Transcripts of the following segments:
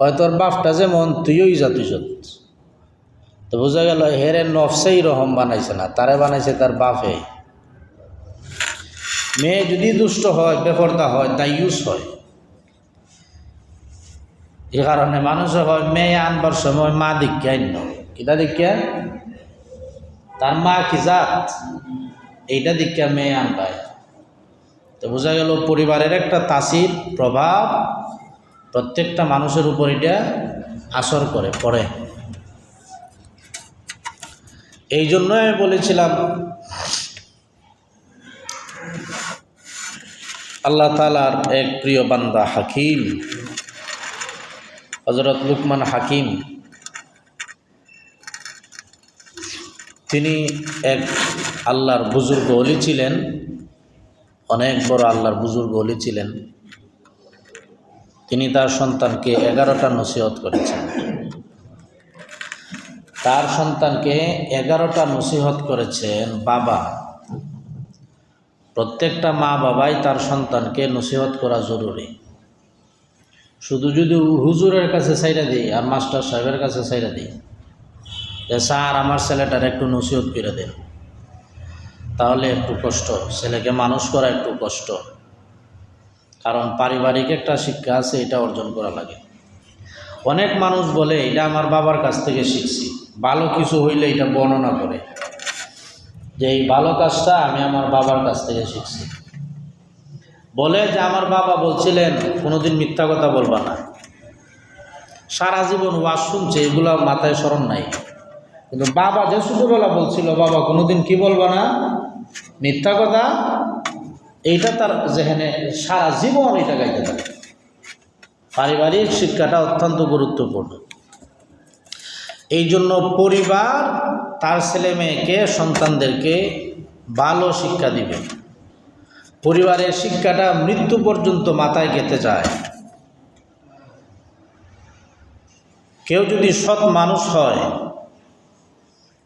হয়তো ওর বাপটা যেমন তুইও ইজাত। তো বোঝা গেল হেরে নফসেই রহম বানাইছে না, তারে বানাইছে তার বাপে। মেয়ে যদি দুষ্ট হয়, বেপরদা হয়, দায়ুস হয়। এ কারণে মানুষ হয় মেয়ে আনবার সময় মা দীক্ষা আন্য, কিটা দীক্ষা, তার মা কি জাত এইটা দীক্ষা মেয়ে আনবায়। তো বোঝা গেল পরিবারের একটা তাসির প্রভাব প্রত্যেকটা মানুষের উপর এটা আসর করে পড়ে। এই জন্য আমি বলেছিলাম আল্লাহ তাআলার এক প্রিয় বান্দা হাকিম হযরত লুকমান হাকিম, তিনি এক আল্লাহর বুজুর্গ ওলি ছিলেন, অনেক বড় আল্লাহর বুজুর্গ ওলি ছিলেন। তিনি তার সন্তানকে 11টা নসিহত করেছেন। তার সন্তানকে 11টা নসিহত করেছেন বাবা। প্রত্যেকটা মা বাবাই তার সন্তানকে নসিহত করা জরুরি। শুধু যদি হুজুরের কাছে ছাইরা দিই আর মাস্টার সাহেবের কাছে ছাইরা দিই যে স্যার আমার ছেলেটার একটু নসিহত করে দেন, তাহলে একটু কষ্ট, ছেলেকে মানুষ করা একটু কষ্ট। কারণ পারিবারিক একটা শিক্ষা আছে, এটা অর্জন করা লাগে। অনেক মানুষ বলে এটা আমার বাবার কাছ থেকে শিখছি, ভালো কিছু হইলে এটা বর্ণনা করে যে এই ভালো কাজটা আমি আমার বাবার কাছ থেকে শিখছি। বলে যে আমার বাবা বলছিলেন কোনোদিন মিথ্যা কথা বলবা না। সারা জীবন ওয়াজ শুনছে, এগুলো মাথায় স্মরণ নাই, কিন্তু বাবা যে ছোটবেলা বলছিল বাবা কোনোদিন কি বলবা না, মিথ্যা কথা, এইটা তার যেখানে সারা জীবন এটা গাইতে থাকে। পারিবারিক শিক্ষাটা অত্যন্ত গুরুত্বপূর্ণ। এই জন্য পরিবার তার ছেলে মেয়েকে, সন্তানদেরকে ভালো শিক্ষা দিবে। পরিবারের শিক্ষাটা মৃত্যু পর্যন্ত মাথায় গেঁথে যায়। কেউ যদি সৎ মানুষ হয়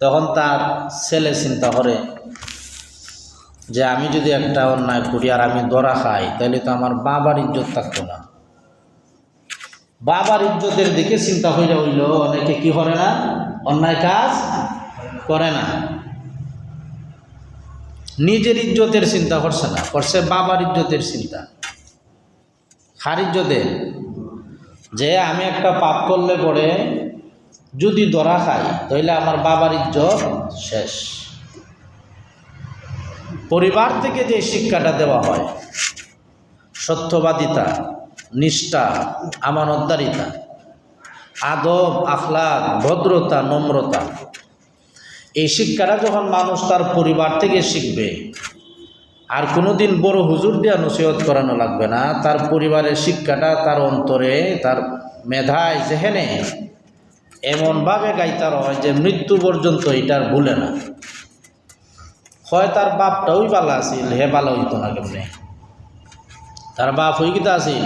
তখন তার ছেলে চিন্তা করে যে আমি যদি একটা অন্যায় করি আর আমি ধরা খাই তাহলে তো আমার বাবার ইজ্জত থাকতো না। বাবার ইজ্জতের দিকে চিন্তা হইলে হইল অনেকে কি করে না, অন্যায় কাজ করে না, নিজের ইজ্জতের চিন্তা করছে না, করছে বাবার ইজ্জতের চিন্তা। কার ইজ্জতের? যে আমি একটা পাপ করলে পরে যদি ধরা খাই তাহলে আমার বাবার ইজ্জত শেষ। পরিবার থেকে যে শিক্ষাটা দেওয়া হয়, সত্যবাদিতা, নিষ্ঠা, আমানতদারিতা, আদব, আখলাক, ভদ্রতা, নম্রতা, এই শিক্ষাটা যখন মানুষ তার পরিবার থেকে শিখবে, আর কোনোদিন বড় হুজুর দিয়া নসিহত করানো লাগবে না। তার পরিবারের শিক্ষাটা তার অন্তরে, তার মেধায়, যেখানে এমনভাবে গাইতার হয় যে মৃত্যু পর্যন্ত এটার ভুলে না। হয় তার বাপটাও ভালো আছিল, হে ভালো হইতো না কেমনে, তার বাপ হই কিতা আছিল,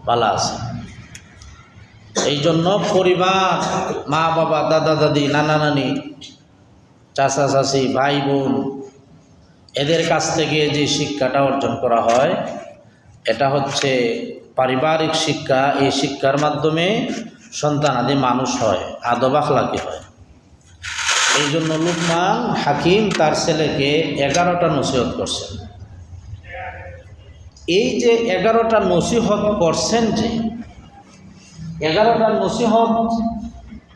ভালো আছে। এই জন্য পরিবার, মা বাবা, দাদা দাদি, নানা নানি, চাচা চাচি, ভাই বোন, এদের কাছ থেকে যে শিক্ষাটা অর্জন করা হয় এটা হচ্ছে পারিবারিক শিক্ষা। এই শিক্ষার মাধ্যমে সন্তানাদি মানুষ হয়, আদব আখলাকি হয়। এই জন্য লুকমান হাকিম তার ছেলেকে 11টা নসিহত করছেন। এই যে 11টা নসিহত করছেন, যে 11টা নসিহত,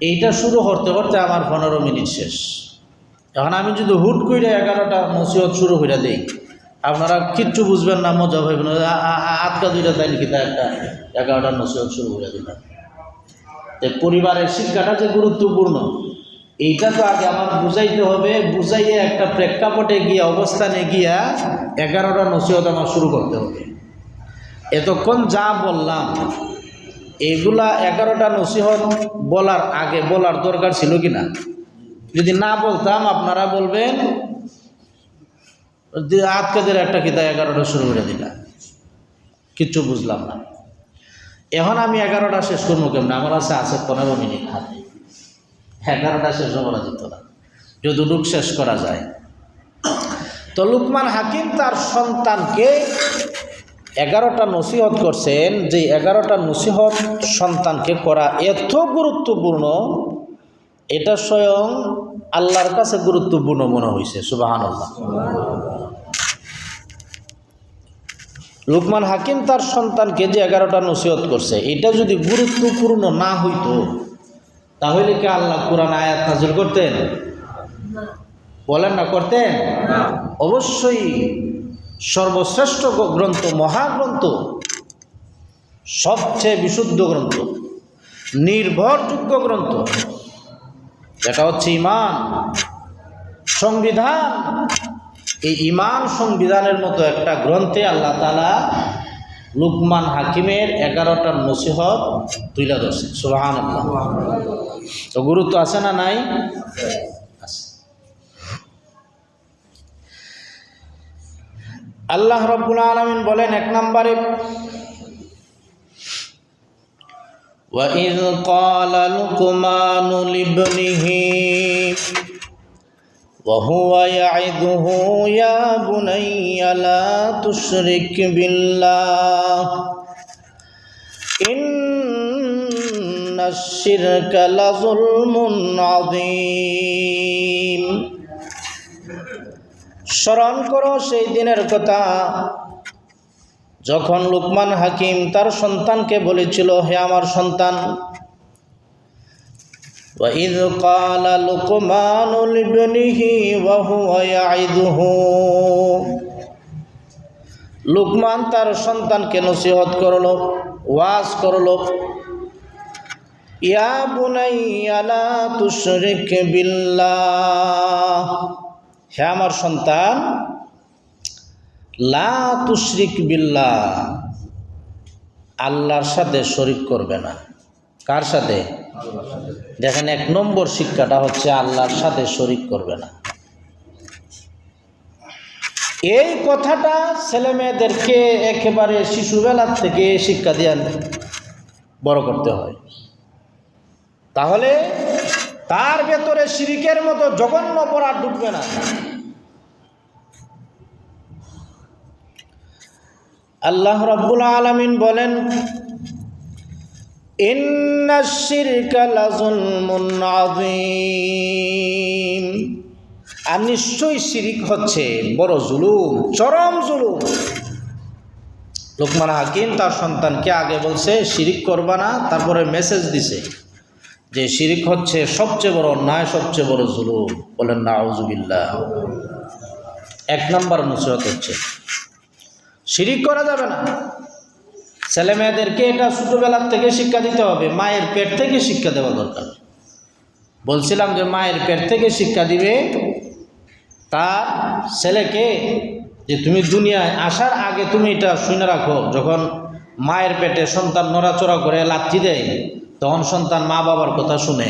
এইটা শুরু করতে করতে আমার 15 মিনিট শেষ। এখন আমি যদি হুট করে 11টা নসিহত শুরু করে দিই, আপনারা কিচ্ছু বুঝবেন না, মজা হইবেন। আটকা দুইটা তাই নাকি তা একটা 11টা নসিহত শুরু করে দিলাম। তো পরিবারের শিক্ষাটা যে গুরুত্বপূর্ণ, এইটা তো আগে আমার বুঝাইতে হবে। বুঝাইয়ে একটা প্রেক্ষাপটে গিয়া, অবস্থানে গিয়া 11টা নসিহত আমার শুরু করতে হবে। এতক্ষণ যা বললাম এগুলা 11টা নসিহত বলার আগে বলার দরকার ছিল কি না? যদি না বলতাম আপনারা বলবেন আজকেদের একটা কিতা 11টা শুরু করে দিলাম, কিচ্ছু বুঝলাম না। এখন আমি 11টা শেষ করবো কেমন? আমার আছে 15 মিনিট হাতে, 11টা শেষ করা যেত না, যতটুক শেষ করা যায়। তো লুকমান হাকিম তার সন্তানকে 11টা নসিহত করছেন, যে 11টা নসিহত সন্তানকে করা এত গুরুত্বপূর্ণ, এটা স্বয়ং আল্লাহর কাছে গুরুত্বপূর্ণ মনে হয়েছে। সুবহানাল্লাহ। লুকমান হাকিম তার সন্তানকে যে 11টা নসিহত করছে, এটা যদি গুরুত্বপূর্ণ না হইতো তাহলে কি আল্লাহ কোরআন আয়াত নাযিল করতেন? বলেন না, করতেন? অবশ্যই। সর্বশ্রেষ্ঠ গ্রন্থ, মহাগ্রন্থ, সবচেয়ে বিশুদ্ধ গ্রন্থ, নির্ভরযোগ্য গ্রন্থ, এটা হচ্ছে ঈমান, সংবিধান। এই ঈমান সংবিধানের মতো একটা গ্রন্থে আল্লাহ তাআলা লুকমান হাকিমের 11টা নসিহত তুলে ধরছে। সুবহানাল্লাহ। তো গুরুত্ব আছে না নাই? আল্লাহ রাব্বুল আলামিন বলেন 1 নম্বরে, وَإِذْ قَالَ لُقْمَانُ لِابْنِهِ وَهُوَ يَعِظُهُ يَا بُنَيَّ لَا تُشْرِكْ بِاللَّهِ إِنَّ الشِّرْكَ لَظُلْمٌ عَظِيمٌ। স্মরণ করো সেই দিনের কথা যখন লুকমান হাকিম তার সন্তানকে বলেছিল, হে আমার সন্তান, وَإِذْ قَالَ لُقْمَانُ لِابْنِهِ وَهُوَ يَعِظُهُ, লুকমান তার সন্তানকে নসিহত করলো, ওয়াজ করলো, ইয়া বুনাইয়া লা তুশরিক বিল্লাহ, হে আমার সন্তান, লা তুশরিক বিল্লাহ, আল্লাহর সাথে শরীক করবে না। কার সাথে? দেখেন, 1 নম্বর শিক্ষাটা হচ্ছে আল্লাহর সাথে শরীক করবে না। এই কথাটা ছেলে মেয়েদেরকে একেবারে শিশুবেলার থেকে শিক্ষা দিয়ে বড় করতে হয়, তাহলে তার ভেতরে শিরিকের মতো জঘন্য অপরাধ ঢুকবে না। আল্লাহ রাব্বুল আলামিন বলেন, ইন্নাশ শিরকা লাযুলমুন আযীম, আর নিশ্চয়ই শিরিক হচ্ছে বড় জুলুম, চরম জুলুম। লুকমান হাকিম তার সন্তানকে আগে বলছে শিরিক করবা না, তারপরে মেসেজ দিছে যে শিরিক হচ্ছে সবচেয়ে বড় অন্যায়, সবচেয়ে বড় জুলুম। বলেন নাউযুবিল্লাহ। 1 নম্বর নসিহত হচ্ছে শিরিক করা যাবে না। ছেলে মেয়েদেরকে এটা ছোটবেলার থেকে শিক্ষা দিতে হবে, মায়ের পেট থেকে শিক্ষা দেওয়া দরকার। বলছিলাম যে মায়ের পেট থেকে শিক্ষা দিবে তার ছেলেকে, যে তুমি দুনিয়ায় আসার আগে তুমি এটা শুনে রাখো, যখন মায়ের পেটে সন্তান নড়াচড়া করে লাথি দেয়, তখন সন্তান মা বাবার কথা শুনে,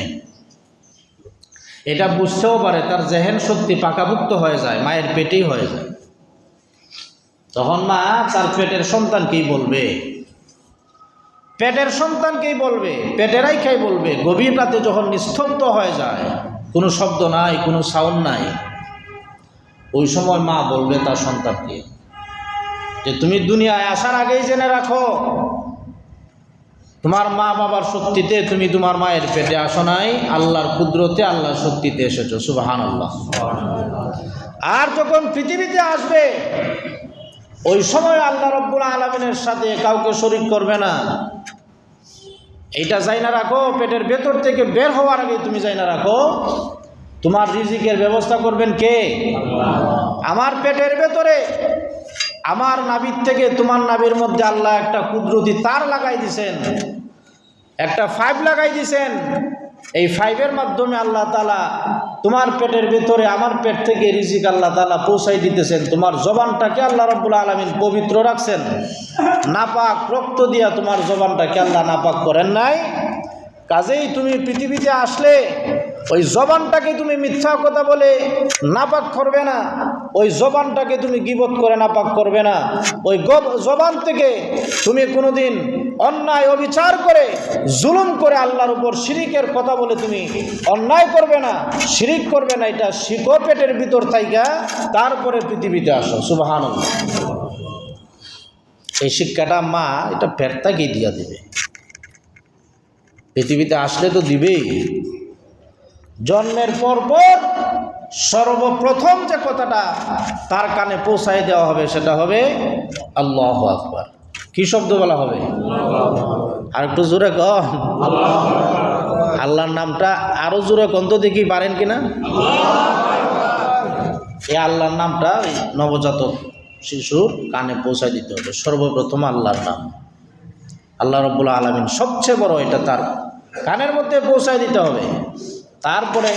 এটা বুঝতেও পারে, তার জেহেন শক্তি পাকাভুক্ত হয়ে যায়, মায়ের পেটেই হয়ে যায়। তখন মা তার পেটের সন্তানকেই বলবে, পেটের সন্তানকেই বলবে, পেটেরাই খাই বলবে। গভীর রাতে যখন নিস্তব্ধ হয়ে যায়, কোনো শব্দ নাই, কোনো সাউন্ড নাই, ওই সময় মা বলবে তার সন্তানকে যে তুমি দুনিয়ায় আসার আগেই জেনে রাখো, তোমার মা বাবার শক্তিতে তুমি তোমার মায়ের পেটে আসো নাই, আল্লাহর কুদরতে, আল্লাহর শক্তিতে এসেছো। সুবহানাল্লাহ। আর যখন পৃথিবীতে আসবে, ওই সময় আল্লাহ রাব্বুল আলামিনের সাথে কাউকে শরীক করবে না। এইটা যাই না রাখো, পেটের ভেতর থেকে বের হওয়ার আগে তুমি যাই না রাখো, তোমার রিজিকের ব্যবস্থা করবেন কে? আমার পেটের ভেতরে, আমার নাভির থেকে তোমার নাভির মধ্যে আল্লাহ একটা কুদরতি তার লাগাই দিছেন, একটা পাইপ লাগাই দিছেন। এই পাইপের মাধ্যমে আল্লাহ তাআলা তোমার পেটের ভেতরে, আমার পেট থেকে রিজিক আল্লাহ তাআলা পৌঁছাই দিতেছেন। তোমার জবানটাকে আল্লাহ রাব্বুল আলামিন পবিত্র রাখছেন, নাপাক রক্ত দিয়া তোমার জবানটাকে আল্লাহ নাপাক করেন নাই। কাজেই তুমি পৃথিবীতে আসলে ওই জবানটাকে তুমি মিথ্যা কথা বলে নাপাক করবে না, ওই জবানটাকে তুমি গীবত করে নাপাক করবে না, ওই জবান থেকে তুমি কোনোদিন অন্যায় অবিচার করে জুলুম করে আল্লাহর উপর শিরিকের কথা বলে তুমি অন্যায় করবে না, শিরিক করবে না। এটা শিখো পেটের ভিতর থাইকা, তারপরে পৃথিবীতে আসো। সুবহানাল্লাহ। এই শিক্ষাটা মা এটা ফেরতাকেই দিয়া দিবে। পৃথিবীতে আসলে তো দিবেই। জন্মের পর সর্বপ্রথম যে কথাটা তার কানে পৌঁছায় দেওয়া হবে সেটা হবে আল্লাহু আকবার। কি শব্দ বলা হবে? আর একটু জোরে কন। আল্লাহর নামটা আরো জোরে কন তো দেখি পারেন কিনা। এই আল্লাহর নামটা নবজাতক শিশুর কানে পৌঁছায় দিতে হবে। সর্বপ্রথম আল্লাহর নাম, আল্লাহ রাব্বুল আলামিন সবচেয়ে বড়, এটা তার কানের মধ্যে পৌঁছায় দিতে হবে। তারপরে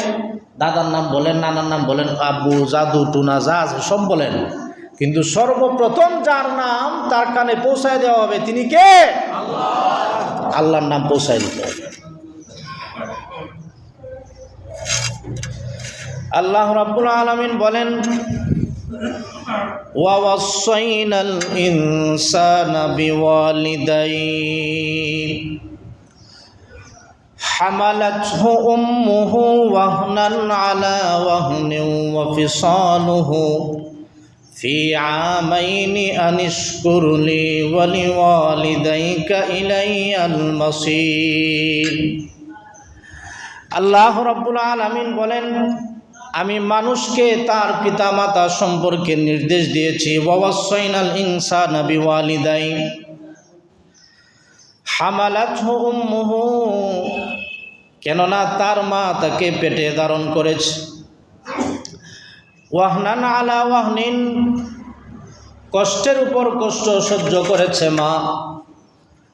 দাদার নাম বলেন, নানার নাম বলেন, আব্বু, জাদু, টুনা যা আছে সব বলেন, কিন্তু সর্বপ্রথম যার নাম তার কানে পৌঁছায় দেওয়া হবে তিনি কে? আল্লাহর নাম পৌঁছায় দিতে হবে। আল্লাহ রাব্বুল আলামিন বলেন, ওয়াওয়াসাইনাল ইনসানা বিওয়ালিদাইহি হামালাতহু উম্মুহু ওয়াহনান আলা ওয়াহনিন ওয়া ফিসালুহু ফি আমাইনি আনিশকুর লি ওয়া লিওয়ালিদাইকা ইলাইয়াল মাসীর। আল্লাহ রাব্বুল আলামিন বলেন, আমি মানুষকে তার পিতামাতা সম্পর্কে নির্দেশ দিয়েছি। ওয়াওয়াসাইনাল ইনসানা বিওয়ালিদাইহি হামালাতহু উম্মুহু, কেননা তার মা তাকে পেটে ধারণ করেছে। ওয়াহনান আলা ওয়াহনিন, কষ্টের উপর কষ্ট সহ্য করেছে মা।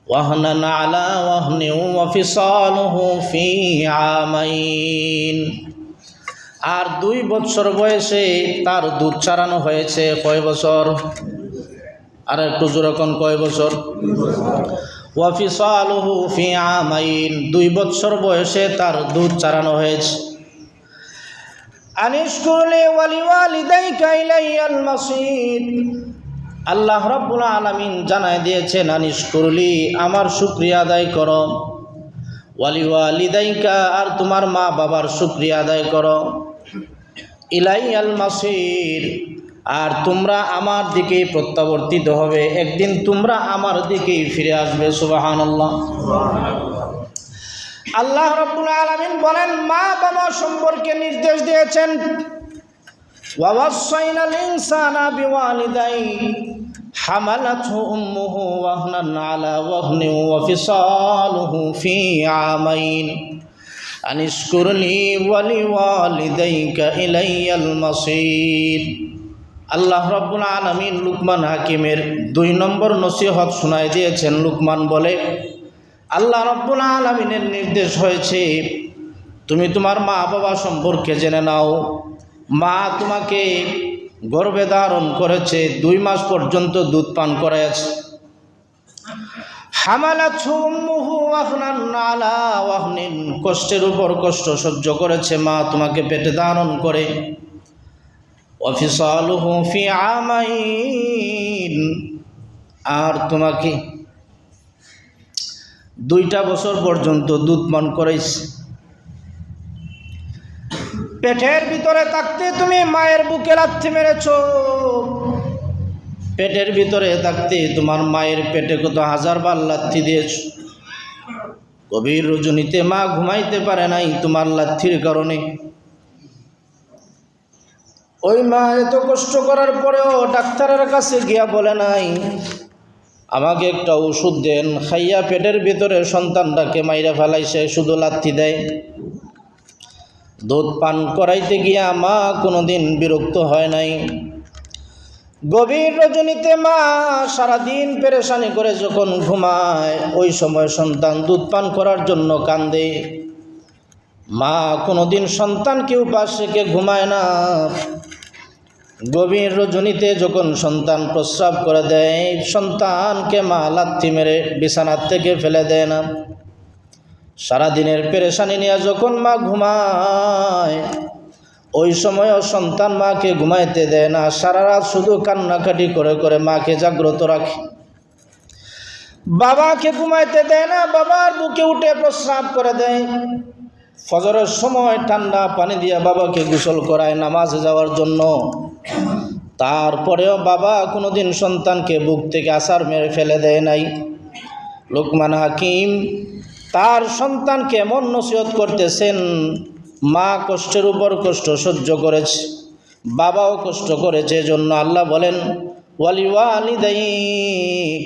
ওয়াহনান আলা ওয়াহনিন ওয়া ফিসালুহু ফি আমাইন, আর 2 বছর বয়সে তার দুধ ছাড়ানো হয়েছে। কয় বছর? আর একটু জোরে কোন, কয় বছর? ওয়া ফিসালুহু ফি আমাইন, 2 বছর বয়সে তার দুধ ছাড়ানো হয়েছে। আনিশকুর লি ওয়া লিওয়ালিদাইকা ইলাইয়াল মাসীর, আল্লাহ রাব্বুল আলামিন জানায় দিয়েছেন, আনিশকুর লি, আমার শুকরিয়া আদায় করো, ওয়া লিওয়ালিদাইকা, আর তোমার মা বাবার শুকরিয়া আদায় করো, ইলাইয়াল মাসীর, আর তোমরা আমার দিকেই প্রত্যাবর্তিত হবে, একদিন তোমরা আমার দিকেই ফিরে আসবে। সুবহানাল্লাহ। আল্লাহ রাব্বুল আলামিন বলেন, মা বাবা সম্পর্কে নির্দেশ দিয়েছেন, ওয়াওয়াসাইনাল ইনসানা বিওয়ালিদাইহি হামালাতহু উম্মুহু ওয়াহনান আলা ওয়াহনিন ওয়া ফিসালুহু ফি আমাইন আনিশকুর লি ওয়া লিওয়ালিদাইকা ইলাইয়াল মাসীর। আল্লাহ রাব্বুল আলামিন লুকমান হাকিমের 2 নম্বর নসিহত শোনায় দিয়েছেন। লুকমান বলে, আল্লাহ রাব্বুল আলামিনের নির্দেশ হয়েছে, তুমি তোমার মা বাবা সম্পর্কে জেনে নাও। মা তোমাকে গর্ভে ধারণ করেছে, 2 মাস পর্যন্ত দুধ পান করাইছে। হামালাতহু উম্মুহু ওয়াহনান আলা ওয়াহনিন, কষ্টের উপর কষ্ট সহ্য করেছে মা তোমাকে পেটে ধারণ করে। ওয়া ফিসালুহু ফি আমাইন, আর তোমাকে 2টা বছর পর্যন্ত দুধ পান করাইছে। পেটের ভিতরে থাকতে তুমি মায়ের বুকে লাথি মেরেছ, পেটের ভিতরে থাকতে তোমার মায়ের পেটে কত 1000 বার লাথি দিয়েছ। গভীর রজনীতে মা ঘুমাইতে পারে নাই তোমার লাথির কারণে। ওই মা এত কষ্ট করার পরেও ডাক্তারের কাছে গিয়া বলে নাই, আমাকে একটা ওষুধ দেন, খাইয়া পেটের ভিতরে সন্তানটাকে মাইরা ফেলাইছে, শুধু লাথি দেয়। দুধ পান করাইতে গিয়া মা কোনোদিন বিরক্ত হয় নাই। গভীর রজনীতে মা সারাদিন পেরেশানি করে যখন ঘুমায়, ওই সময় সন্তান দুধ পান করার জন্য কান্দে। মা কোনোদিন সন্তানকে উপাস রেখে ঘুমায় না। গভীর রজনীতে যখন সন্তান প্রস্রাব করে দেয়, সন্তানকে মা লাথি মেরে বিছানার থেকে ফেলে দেয় না। সারাদিনের পেরেশানি নিয়ে যখন মা ঘুমায়, ওই সময়ও সন্তান মাকে ঘুমাইতে দেয় না। সারা রাত শুধু কান্নাকাটি করে করে মাকে জাগ্রত রাখে। বাবাকে ঘুমাইতে দেয় না, বাবার বুকে উঠে প্রস্রাব করে দেয়। ফজরের সময় ঠান্ডা পানি দিয়ে বাবাকে গোসল করায় নামাজে যাওয়ার জন্য। তারপরেও বাবা কোনোদিন সন্তানকে বুক থেকে আছাড় মেরে ফেলে দেয় নাই। লোকমান হাকিম তার সন্তানকে এমন নসিহত করতেছেন, মা কষ্টের উপর কষ্ট সহ্য করেছে, বাবাও কষ্ট করেছে, এজন্য আল্লাহ বলেন ওয়ালিওয়ালিদাইক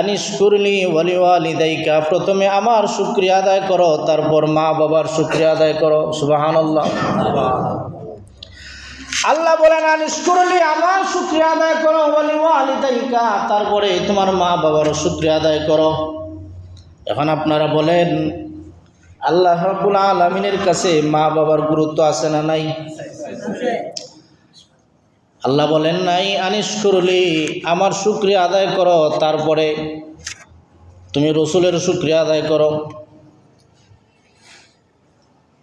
আনিশকুরলি ওয়ালিওয়ালিদাইকা, প্রথমে আমার শুকরিয়া আদায় করো, তারপর মা বাবার শুকরিয়া আদায় করো। সুবহানাল্লাহ। আল্লাহ বলেন আনিশকুরলি, আমার শুকরিয়া আদায় করো, ওয়ালিওয়ালিদাইকা, তারপরে তোমার মা বাবারও শুকরিয়া আদায় করো। এখন আপনারা বলেন আল্লাহ রাব্বুল আলামিনের কাছে মা বাবার গুরুত্ব আছে না নাই? আল্লাহ বলেন নাই আনিশকুরলি, আমার শুকরিয়া আদায় করো, তারপরে তুমি রসুলের শুকরিয়া আদায় করো।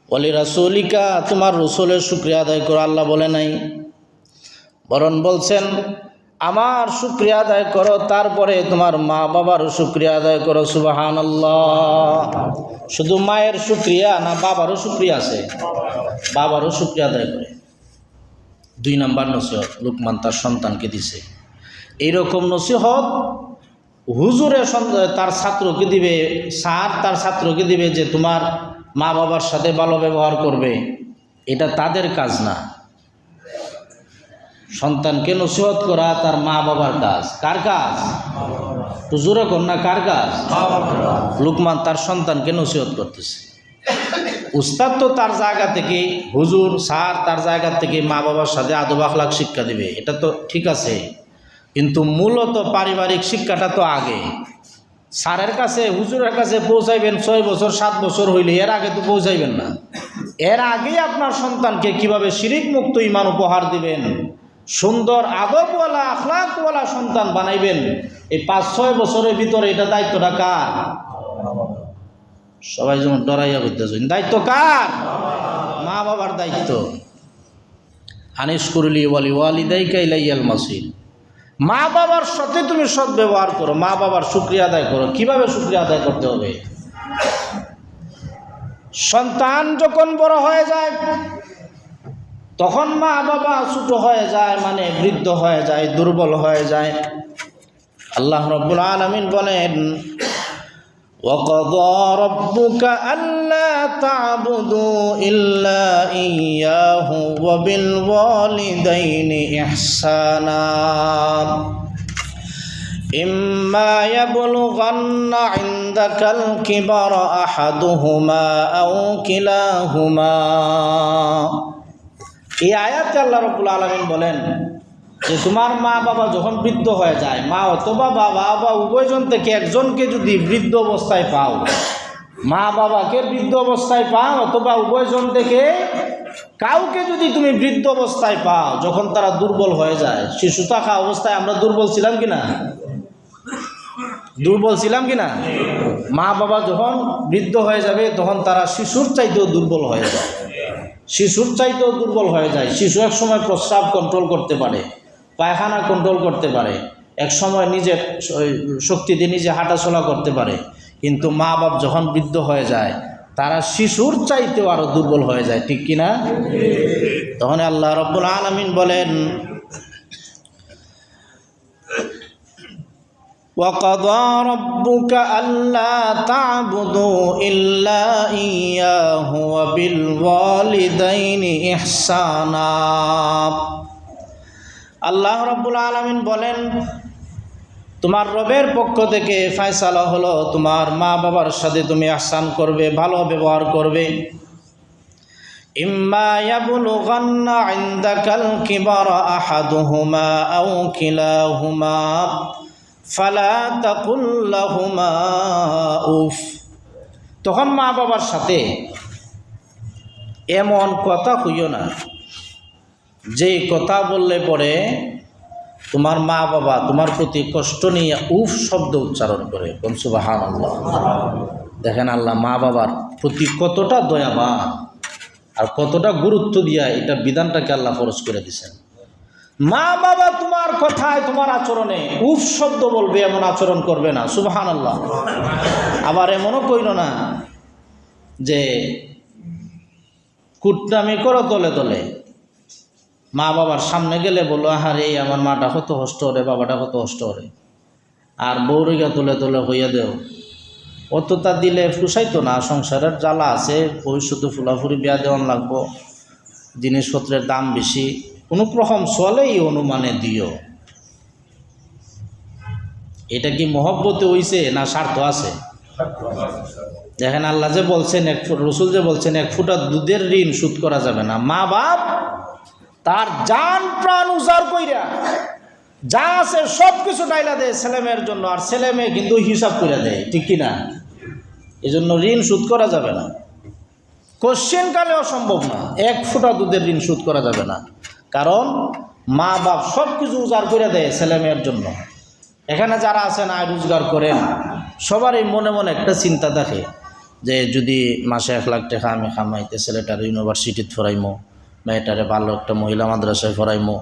ওয়ালি রাসূলিকা, তোমার রসুলের শুকরিয়া আদায় করো, আল্লাহ বলে নাই। বরং বলছেন আমার শুকরিয়া আদায় করো, তারপরে তোমার মা বাবার শুকরিয়া আদায় করো। সুবহানাল্লাহ। শুধু মায়ের শুকরিয়া না, বাবারও শুকরিয়া আছে? বাবারও শুকরিয়া আদায় করে। 2 নম্বর নসিহত লুকমান তার সন্তানকে দিছে। এইরকম নসিহত হুজুরে তার ছাত্রকে দিবে, স্যার তার ছাত্রকে দিবে যে তোমার মা বাবার সাথে ভালো ব্যবহার করবে, এটা তাদের কাজ না। সন্তানকে নসিহত করা তার মা বাবার কাজ। কার কাজ? হুজুরে কোন না, কার কাজ? লুকমান তার সন্তানকে নসিহত করতেছে। উস্তাদ তো তার জায়গা থেকে, হুজুর স্যার তার জায়গা থেকে মা বাবার সাথে আদব আখলাক শিক্ষা দিবে, এটা তো ঠিক আছে, কিন্তু মূলত পারিবারিক শিক্ষাটা তো আগে। স্যারের কাছে হুজুরের কাছে পৌঁছাইবেন 6 বছর 7 বছর হইলে, এর আগে তো পৌঁছাইবেন না। এর আগেই আপনার সন্তানকে কিভাবে শিরিক মুক্ত ঈমান উপহার দিবেন, সুন্দর আদবওয়ালা আখলাকওয়ালা সন্তান বানাইবেন, এই 5-6 বছরের ভিতরে এটা দায়িত্বটা কার? সবাই যেমন ডরাইয়া বলতেছেন, দায়িত্ব কার? মা বাবার দায়িত্ব। আনিশকুরলি ওয়ালিওয়ালিদাইকা ইলাইয়াল মাসির, মা বাবার সাথে তুমি সৎ ব্যবহার করো, মা বাবার শুকরিয়া আদায় করো। কিভাবে শুকরিয়া আদায় করতে হবে? সন্তান যখন বড় হয়ে যায় তখন মা বাবা ছোট হয়ে যায়, মানে বৃদ্ধ হয়ে যায়, দুর্বল হয়ে যায়। আল্লাহ রাব্বুল আলামিন বলেন وَقَضَى رَبُّكَ أَلَّا تَعْبُدُوا إِلَّا إِيَّاهُ وَبِالْوَالِدَيْنِ إِحْسَانًا إِمَّا يَبْلُغَنَّ عِندَكَ الْكِبَرَ أَحَدُهُمَا أَوْ كِلَاهُمَا। এই আয়াতে আল্লাহ রাব্বুল আলামিন বলেন যে তোমার মা বাবা যখন বৃদ্ধ হয়ে যায়, মা অথবা বাবা বা উভয়জন থেকে একজনকে যদি বৃদ্ধ অবস্থায় পাও, মা বাবাকে বৃদ্ধ অবস্থায় পাও অথবা উভয়জন থেকে কাউকে যদি তুমি বৃদ্ধ অবস্থায় পাও, যখন তারা দুর্বল হয়ে যায়, শিশু থাকা অবস্থায় আমরা দুর্বল ছিলাম কিনা? দুর্বল ছিলাম কিনা? মা বাবা যখন বৃদ্ধ হয়ে যাবে তখন তারা শিশুর চাইতেও দুর্বল হয়ে যায়, শিশুর চাইতেও দুর্বল হয়ে যায়। শিশু এক সময় প্রস্রাব কন্ট্রোল করতে পারে, পায়খানা কন্ট্রোল করতে পারে, এক সময় নিজের শক্তি দিয়ে নিজে হাঁটাচলা করতে পারে, কিন্তু মা বাপ যখন বৃদ্ধ হয়ে যায় তারা শিশুর চাইতেও আরো দুর্বল হয়ে যায়, ঠিক কিনা? তখন আল্লাহ রাব্বুল আলামিন বলেন وَقَضَى رَبُّكَ أَلَّا تَعْبُدُوا إِلَّا إِيَّاهُ وَبِالْوَالِدَيْنِ إِحْسَانًا। আল্লাহ রাব্বুল আলামিন বলেন তোমার রবের পক্ষ থেকে ফয়সালা হলো তোমার মা বাবার সাথে তুমি ইহসান করবে, ভালো ব্যবহার করবে। ইম্মা ইয়াবলুগান্না ইনদাকাল কিবারা আহাদুহুমা আও কিলাহুমা ফালা তাকুল লাহুমা উফ। তখন মা বাবার সাথে এমন কথা কইও না যে কথা বললে পরে তোমার মা বাবা তোমার প্রতি কষ্ট নিয়ে উফ শব্দ উচ্চারণ করে। কোন সুবহানাল্লাহ। দেখেন আল্লাহ মা বাবার প্রতি কতটা দয়াবান আর কতটা গুরুত্ব দিয়া এটা বিধানটাকে আল্লাহ ফরজ করে দিয়েছেন। মা বাবা তোমার কথায় তোমার আচরণে উফ শব্দ বলবে, এমন আচরণ করবে না। সুবহানাল্লাহ। আবার এমনও কইল না যে কুটনামি করো তলে তলে, মা বাবার সামনে গেলে বললো আহারে আমার মাটা কত কষ্ট করে, বাবাটা কত কষ্ট করে, আর বৌরিগা তুলে তুলে হইয়া দেও, অতটা দিলে ফুসাইতো না, সংসারের জ্বালা আছে, ভবিষ্যতে ফুলাফুরি বিয়া দেওয়ান লাগবো, জিনিসপত্রের দাম বেশি, কোনো রকম চলেই অনুমানে দিও। এটা কি মহব্বতে হইছে না স্বার্থ আছে? দেখেন আল্লাহ যে বলছেন, রসুল যে বলছেন 1 ফুটা দুধের ঋণ শোধ করা যাবে না। মা বাপ তার জান প্রাণ উজাড় কইরা যা আছে সব কিছু ডাইলা দেয় ছেলে মেয়ের জন্য, আর ছেলে মেয়ে কিন্তু হিসাব করে দেয়, ঠিক কিনা? এই জন্য ঋণ শোধ করা যাবে না, কোশ্চেন কালে অসম্ভব না। 1 ফুটা দুধের ঋণ শোধ করা যাবে না, কারণ মা বাপ সব কিছু উজাড় করে দেয় ছেলে মেয়ের জন্য। এখানে যারা আছেন আয় রোজগার করেন, সবারই মনে মনে একটা চিন্তা থাকে যে যদি মাসে 1 লাখ টাকা আমি কামাইতে ছেলেটার ইউনিভার্সিটিতে পড়াইমো, মেয়েটারে ভালো একটা মহিলা মাদ্রাসায় পড়াইমো,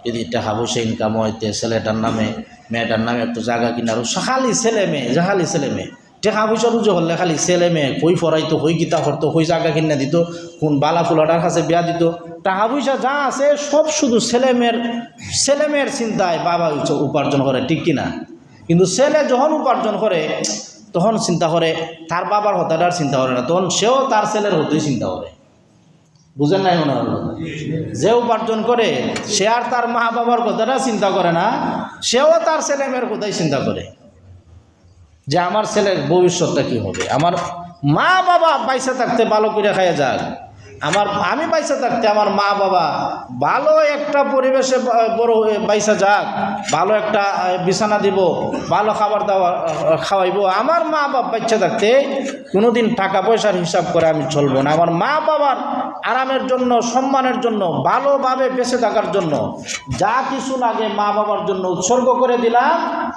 যদি টাকা পয়সা ইনকাম হইতে ছেলেটার নামে মেয়েটার নামে একটু জায়গা কিনার, খালি ছেলে মেয়ে, যে খালি ছেলে মেয়ে, টাকা পয়সা রুজু হলে খালি ছেলে মেয়ে, কই পড়াইতো, কই গীতা করতো, কই জায়গা কিনে দিত, কোন বালা ফুলাটার কাছে বিয়া দিত, টাকা পয়সা যা আছে সব শুধু ছেলে মেয়ের চিন্তায় বাবা উপার্জন করে, ঠিক কিনা? কিন্তু ছেলে যখন উপার্জন করে তখন চিন্তা করে, তার বাবার হতাটার চিন্তা করে না, তখন সেও তার ছেলের হতেই চিন্তা করে। বুঝেন নাই মনে হয়? যে উপার্জন করে সে আর তার মা বাবার কথাটা চিন্তা করে না, সেও তার ছেলে মেয়ের কথাই চিন্তা করে যে আমার ছেলের ভবিষ্যৎটা কী হবে, আমার মা বাবা পয়সা থাকতে ভালো করে খাইয়া যাক, আমি পয়সা থাকতে আমার মা বাবা ভালো একটা পরিবেশে বড় পয়সা যাক, ভালো একটা বিছানা দিব, ভালো খাবার দাবার খাওয়াইব। আমার মা বাবা বাচ্চা থাকতে কোনোদিন টাকা পয়সার হিসাব করে আমি চলবো না। আমার মা বাবার আরামের জন্য, সম্মানের জন্য, ভালোভাবে বেঁচে থাকার জন্য যা কিছু লাগে মা বাবার জন্য উৎসর্গ করে দিলাম,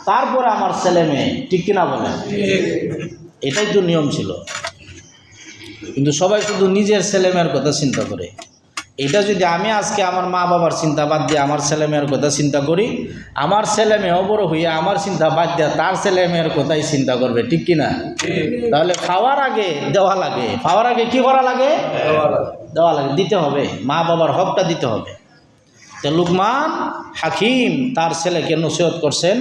তারপরে আমার ছেলে মেয়ে, ঠিক কিনা বলেন? এটাই তো নিয়ম ছিল। কিন্তু সবাই শুধু নিজের ছেলে মেয়ের কথা চিন্তা করে। এটা যদি আমি আজকে আমার মা বাবার চিন্তা বাদ দিয়ে আমার ছেলে মেয়ের কথা চিন্তা করি, আমার ছেলে মেয়েও বড় হইয়া আমার চিন্তা বাদ দিয়ে তার ছেলে মেয়ের কথাই চিন্তা করবে, ঠিক কিনা? তাহলে খাওয়ার আগে দেওয়া লাগে, খাওয়ার আগে কি করা লাগে? দেওয়া লাগে, দিতে হবে, মা বাবার হকটা দিতে হবে। তো লুকমান হাকিম তার ছেলেকে নসিহত করছেন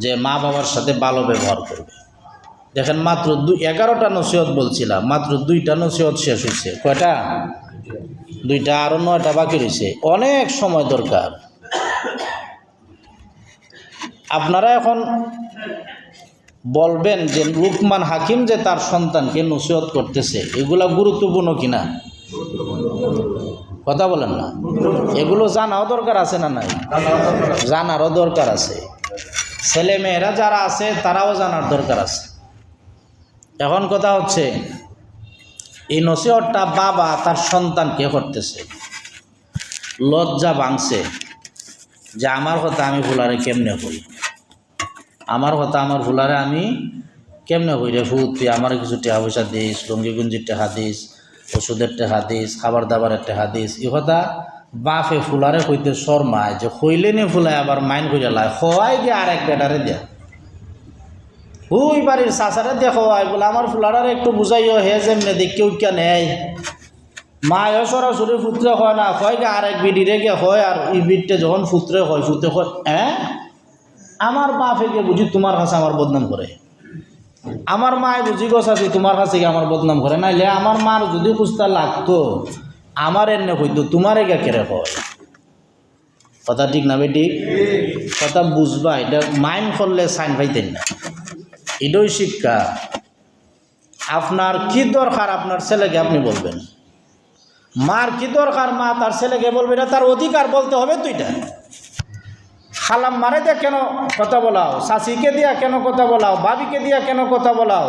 যে মা বাবার সাথে ভালো ব্যবহার করবে। দেখেন মাত্র 11টা নসিহত বলছিলাম, মাত্র 2টা নসিহত শেষ হয়েছে। কয়টা? 2টা, আরও 9টা বাকি রয়েছে। অনেক সময় দরকার। আপনারা এখন বলবেন যে লুকমান হাকিম যে তার সন্তানকে নসিহত করতেছে এগুলা গুরুত্বপূর্ণ কিনা? কথা বলেন না? এগুলো জানাও দরকার আছে না নাই? জানারও দরকার আছে। ছেলে মেয়েরা যারা আছে তারাও জানার দরকার আছে। এখন কথা হচ্ছে এই নসিহতটা বাবা তার সন্তানকে করতেছে, লজ্জা ভাঙছে যে আমার কথা আমি ফুলারে কেমনে করি, আমার কথা আমার ফুলারে আমি কেমনে করি রে ফুট, তুই আমার কিছু টাকা পয়সা দিস, লুঙ্গি গুঞ্জির টাকা দিস, ওষুধের টাকা দিস, খাবার দাবারের টাকা দিস। এই কথা বাপে ফুলারে কইতে শর্মায় যে কইলে নি ফুলায় আবার মাইন করে লাই, খোয়াই গিয়ে আর এক বেটারে দেয়, ওই বাড়ির চাচারে দেখো বলে আমার ফুলারারে একটু বুঝাইও, হে যেমনে দেখকে উঠা নেয়, মায়ও সরাসরি ফুতরে হয় না, হয় গে আর এক বিডিরে গিয়ে হয়, আর এই বিডটা যখন ফুতরে হয় ফুতে হয়, আমার বাপে গিয়ে বুঝি তোমার কাছে আমার বদনাম করে, আমার মায় বুঝি গছাছি তোমার কাছে গিয়ে আমার বদনাম করে, নাইলে আমার মার যদি খুঁজতে লাগতো আমার এনে হইতো তোমার এগিয়ে কেড়ে হয়। কথা ঠিক না বেটি? কথা বুঝবা, এটা মাইন্ড করলে সাইন পাইতেন না। এটাই শিক্ষা। আপনার কি দরকার আপনার ছেলেকে আপনি বলবেন, মার কি দরকার মা তার ছেলেকে বলবে, এটা তার অধিকার, বলতে হবে। তুইটা খালাম মারে দিয়ে কেন কথা বলাও, শাশিকে দিয়া কেন কথা বলাও, ভাবিকে দিয়া কেন কথা বলাও,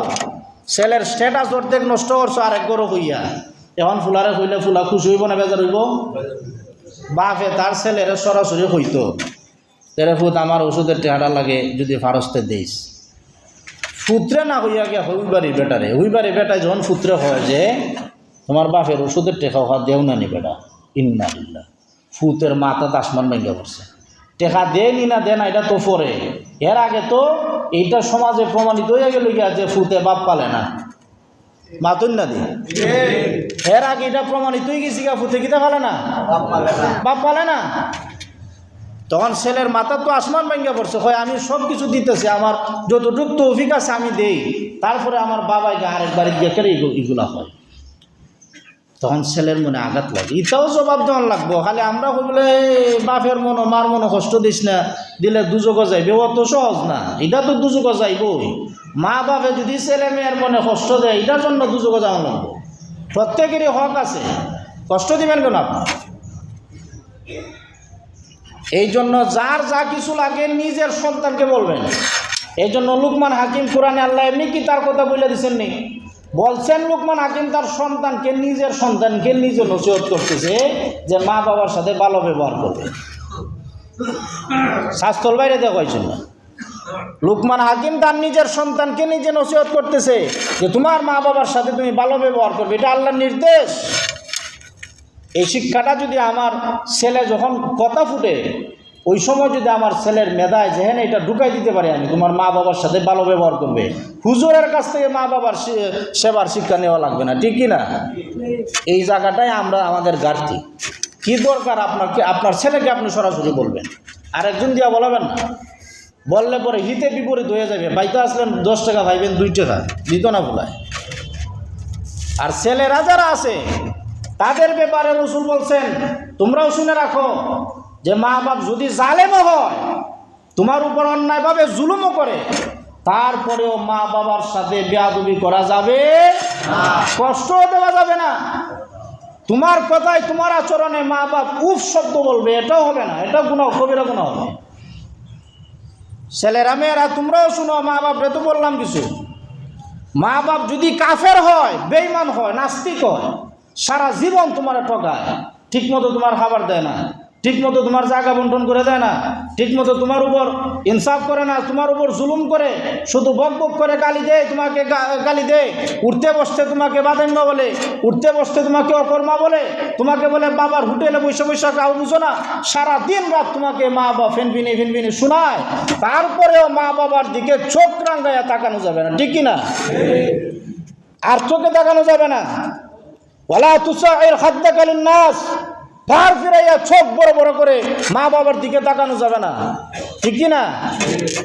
ছেলের স্ট্যাটাস অর্ধেক নষ্ট করছো আরেক গরো হইয়া। এখন ফুলারে হইলে ফুলা খুশি হইব না বেজার হইব? বাপে তার ছেলের সরাসরি হইতো, তেরে ফুট আমার ওষুধের টেহাটা লাগে যদি ফারস্তে দিস, ফুত্রে না হইয়া গিয়া হইবারির বেটারে, হইবারির বেটায় যখন ফুত্রে হয় যে তোমার বাপের ওষুধের টেকা হওয়া দেও না নি বেটা, ইন্না ইল্লাহ, ফুতের মাথা আসমান ভেঙে পড়ছে। টেকা দে নি না দে না এটা তো পরে, এর আগে তো এইটা সমাজে প্রমাণিত হয়ে গেল গিয়া যে ফুতে বাপ পালে না। মাতুন না দি এর আগে এটা প্রমাণিত হয়ে গেছি গা ফুতে কিতা পালে না বাপ পালে না। তখন ছেলের মাথা তো আসমান ভাঙ্গা পড়ছে, হয় আমি সব কিছু দিতেছি, আমার যতটুক তৌফিক আছে আমি দেই, তারপরে আমার বাবাকে আরেক বাড়ির গিয়ে কেড়ে এগুলা হয়। তখন ছেলের মনে আঘাত লাগে, ইটাও জবাব দেওয়ার লাগবো। খালি আমরা বলে বাপের মনো মার মনো কষ্ট দিস না, দিলে দুযোগ যাইবে, অত সহজ না। এটা তো দুযোগ যাইবই। মা বাপে যদি ছেলে মেয়ের মনে কষ্ট দেয়, এটার জন্য দুযোগ যাওয়া লাগবো। প্রত্যেকেরই হক আছে, কষ্ট দিবেন কেন আপনি? এই জন্য যার যা কিছু লাগে নিজের সন্তানকে বলবেন। এই জন্য লুকমান হাকিম কোরআনে আল্লাহ এমনি কি তার কথা বলে দিচ্ছেন নি, বলছেন লুকমান হাকিম তার সন্তানকে, নিজের সন্তানকে নিজে নসিহত করতেছে যে মা বাবার সাথে ভালো ব্যবহার করবে। শাস্ত্রর বাইরে দেখাইছেন না, লুকমান হাকিম তার নিজের সন্তানকে নিজে নসিহত করতেছে যে তোমার মা বাবার সাথে তুমি ভালো ব্যবহার করবে, এটা আল্লাহর নির্দেশ। এই শিক্ষাটা যদি আমার ছেলে যখন কথা ফুটে, ওই সময় যদি আমার ছেলের মেধায় যে হ্যাঁ এটা ঢুকাই দিতে পারি আমি, তোমার মা বাবার সাথে ভালো ব্যবহার করবে, হুজুরের কাছ থেকে মা বাবার সেবার শিক্ষা নেওয়া লাগবে না, ঠিক কি না? এই জায়গাটাই আমরা আমাদের ঘাটতি। কি দরকার আপনাকে, আপনার ছেলেকে আপনি সরাসরি বলবেন, আরেকজন দিয়া বলাবেন না। বললে পরে হিতে বিপরীত হয়ে যাবে। বাইতে আসলেন 10 টাকা পাইবেন 2 টাকা, দিত না বলায়। আর ছেলেরা যারা আছে তাদের ব্যাপারে রাসূল বলছেন, তোমরাও শুনে রাখো যে মা বাপ যদি জালেমও হয়, তোমার উপর অন্যায়ভাবে জুলুমও করে, তারপরেও মা বাবার সাথে বেয়াদবি করা যাবে না, কষ্টও দেওয়া যাবে না। তোমার কথায় তোমার আচরণে মা বাপ উফ শব্দ বলবে, এটাও হবে না, এটা গুনাহ, কবিরা গুনাহ হবে। ছেলেরা মেয়েরা তোমরাও শুনো, মা বাপরে তো বললাম কিছু। মা বাপ যদি কাফের হয়, বেঈমান হয়, নাস্তিক হয়, সারা জীবন তোমার ঠকায়, ঠিক মতো তোমার খাবার দেয় না, ঠিক মতো তোমার জায়গা বন্টন করে দেয় না, ঠিক মতো তোমার উপর ইনসাফ করে না, তোমার উপর জুলুম করে, শুধু বক বক করে গালি দেয়, তোমাকে গালি দেয়, উঠতে বসতে তোমাকে বাদাম্য বলে, উঠতে বসতে তোমাকে অকর্মা বলে, তোমাকে বলে বাবার হোটেলে বৈশা বৈশা কাউ বুঝো না, সারা দিন রাত তোমাকে মা বাবা ফেনফিনি শোনায়, তারপরেও মা বাবার দিকে চোখ রাঙ্গাইয়া তাকানো যাবে না, ঠিক কিনা? আর চোখে তাকানো যাবে না। ওয়ালা তুসাইর খাদ্দাকা লিন-নাস, ঘাড় ফিরাইয়া চোখ বড় বড় করে মা বাবার দিকে তাকানো যাবে না, ঠিক কি না?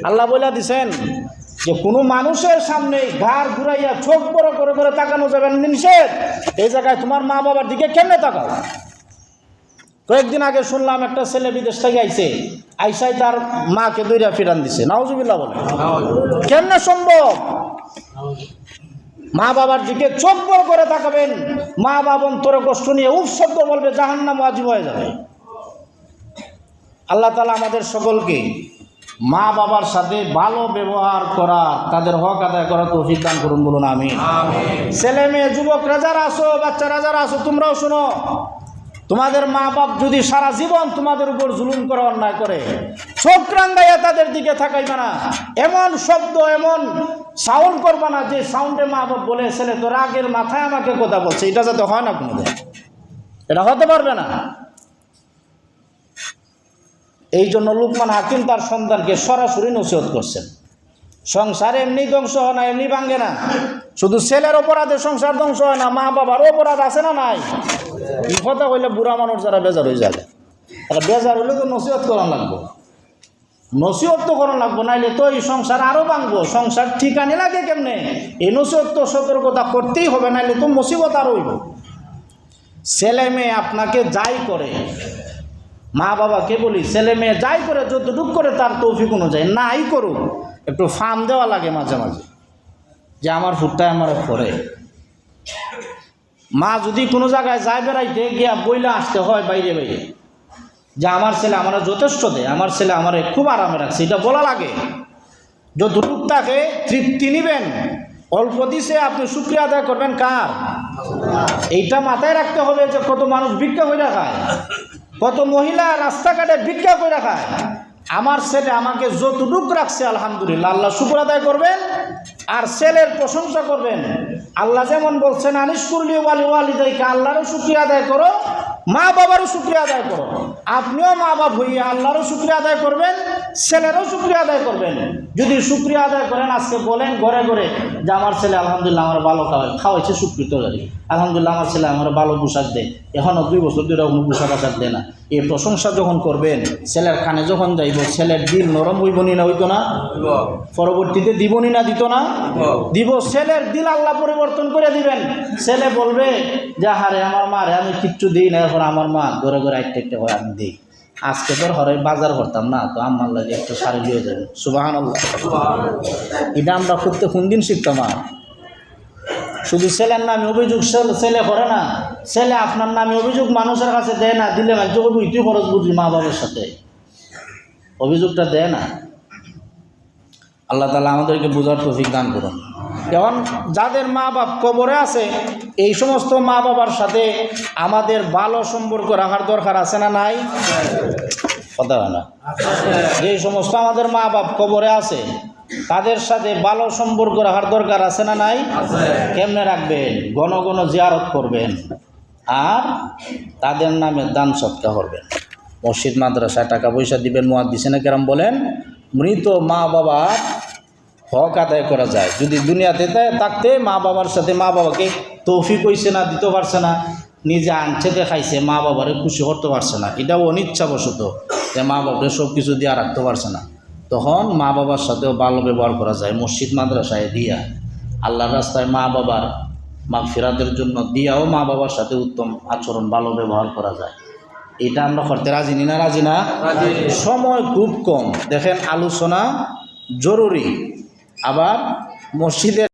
আল্লাহ বলে দিছেন যে কোনো মানুষের সামনে ঘাড় ঘুরাইয়া চোখ বড় করে করে তাকানো যাবে না, নিষেধ। এই জায়গায় তোমার মা বাবার দিকে কেমনে তাকাও? কয়েকদিন আগে শুনলাম একটা ছেলে বিদেশ থেকে আইসাই তার মাকে দইরা ফিরান দিছে, নাউজুবিল্লাহ বলে। কেমনে সম্ভব? মা বাবার দিকে চোখ বড় করে তাকাবেন, মা বাবা অন্তরে কষ্ট নিয়ে উফ শব্দ বলবে, জাহান্নাম ওয়াজিব হয়ে যাবে। আল্লাহ তাআলা আমাদের সকলকে মা বাবার সাথে ভালো ব্যবহার করা, তাদের হক আদায় করা তৌফিক দান করুন, বলুন আমিন। ছেলে মেয়ে যুবকরা যারা আছো, বাচ্চারা যারা আছো, তোমরাও শোনো, তোমাদের মা বাপ যদি সারা জীবন তোমাদের উপর জুলুম করে, অন্যায় করে, চোখ রাঙ্গাইয়া তাদের দিকে থাকাইবে না, এমন শব্দ এমন সাউন্ড করবে না যে সাউন্ডে মা বাপ বলে ছেলে তো রাগের মাথায় আমাকে কথা বলছে, এটা যাতে হয় না কোনোদিন, এটা হতে পারবে না। এই জন্য লুকমান হাকিম তার সন্তানকে সরাসরি নসিহত করছেন। সংসার এমনি ধ্বংস হয় না, এমনি ভাঙ্গে না। শুধু ছেলের অপরাধে সংসার ধ্বংস হয় না, মা বাবার অপরাধ আছে না নাই? কথা হইলে বুড়া মানুষ যারা বেজার হয়ে যাবে, তারা বেজার হইলে তো নসিহত করা লাগবো, নসিহত তো করা লাগবো, নাইলে তো এই সংসার আরও ভাঙবো। সংসার ঠিকানে লাগে কেমনে? এই নসিহত তো সতর্কতা করতেই হবে, নাইলে তো মুসিবত আরও হইব। ছেলে মেয়ে আপনাকে যাই করে, মা বাবাকে বলি, ছেলে মেয়ে যাই করে যতটুক করে তার তৌফিক অনুযায়ী, নাই করুক, একটু ফার্ম দেওয়া লাগে মাঝে মাঝে, যে আমার ফুটটায় আমার করে। মা যদি কোনো জায়গায় যায় বেড়াইতে গিয়া বইলে আসতে হয় বাইরে বাইরে, যে আমার ছেলে আমার যথেষ্ট দেয়, আমার ছেলে আমার খুব আরামে রাখছে, এটা বলা লাগে। যতটুক তাকে তৃপ্তি নিবেন, অল্প দিছে আপনি শুকরিয়া আদায় করবেন কার? এইটা মাথায় রাখতে হবে যে কত মানুষ ভিক্ষা করে খায়, কত মহিলা রাস্তাঘাটে ভিক্ষা করে খায়। আমার ছেলে আমাকে যতটুক রাখছে আলহামদুলিল্লাহ, আল্লাহ শুকর আদায় করবেন আর ছেলের প্রশংসা করবেন। আল্লাহ যেমন বলছেন আনিশকুরলি ওয়ালিদাইকা, আল্লাহরও শুকরিয়া আদায় করো মা বাবারও শুকরিয়া আদায় করো। আপনিও মা বাপ হইয়া আল্লাহরও শুকরিয়া আদায় করবেন, ছেলেরও শুকরিয়া আদায় করবেন। যদি শুকরিয়া আদায় করেন, আজকে বলেন ঘরে ঘরে যে আমার ছেলে আলহামদুলিল্লাহ আমার ভালো খাওয়াইছে শুকরিত গাড়ি, আলহামদুলিল্লাহ আমার ছেলে আমার ভালো পোশাক দেয়, এখনও 2 বছর ধরে কোনো পোশাক আশাক দেয় না। এই প্রশংসা যখন করবেন, ছেলের কানে যখন যাইব, ছেলের দিল নরম হইবনি না হইতো না? পরবর্তীতে দিবনি না দিত না? দিব। ছেলের দিল আল্লাহ পরিবর্তন করে দিবেন। ছেলে বলবে যে হারে আমার মা রে আমি কিচ্ছু দিই না, এখন আমার মা ঘরে ঘরে একটা হয় আমি দিই। আজকে তোর হরে বাজার করতাম না, তো আমার লাগে একটা শাড়ি দিয়ে যাবেন। সুবহানাল্লাহ। এটা আমরা করতে কোন দিন শিখতাম? শুধু ছেলের নামে অভিযোগ ছেলে করে না, ছেলে আপনার নামে অভিযোগ মানুষের কাছে দেয় না, দিলে না যোগ তুই খরচ বুঝি মা বাবার সাথে অভিযোগটা দেয় না। আল্লাহ তাআলা আমাদেরকে বোঝার তৌফিক দান করুন। এখন যাদের মা বাপ কবরে আছে, এই সমস্ত মা বাবার সাথে আমাদের ভালো সম্পর্ক রাখার দরকার আছে না নাই? কথা হয় না? যে সমস্ত আমাদের মা বাপ কবরে আছে, তাদের সাথে ভালো সম্পর্ক রাখার দরকার আছে না নাই? কেমনে রাখবেন? ঘন ঘন জিয়ারত করবেন, আর তাদের নামে দান সৎকা করবেন। মসজিদ মাদ্রাসায় টাকা পয়সা দিবেন। মুহাদ্দিসিনে কেরাম বলেন, মৃত মা বাবার হক আদায় করা যায়। যদি দুনিয়াতে থাকতে মা বাবার সাথে, মা বাবাকে তৌফিক হইছে না, দিতে পারছে না, নিজে আনছেতে খাইছে, মা বাবারে খুশি করতে পারছে না, এটাও অনিচ্ছাবশত, যে মা বাবারে সব কিছু দিয়ে রাখতে পারছে না, তখন মা বাবার সাথেও ভালো ব্যবহার করা যায়। মসজিদ মাদ্রাসায় দিয়া, আল্লাহর রাস্তায় মা বাবার মাগফিরাতের জন্য দিয়াও মা বাবার সাথে উত্তম আচরণ, ভালো ব্যবহার করা যায়। এটা আমরা করতে রাজি না? রাজি না? সময় খুব কম। দেখেন, আলোচনা জরুরি, আবার মসজিদের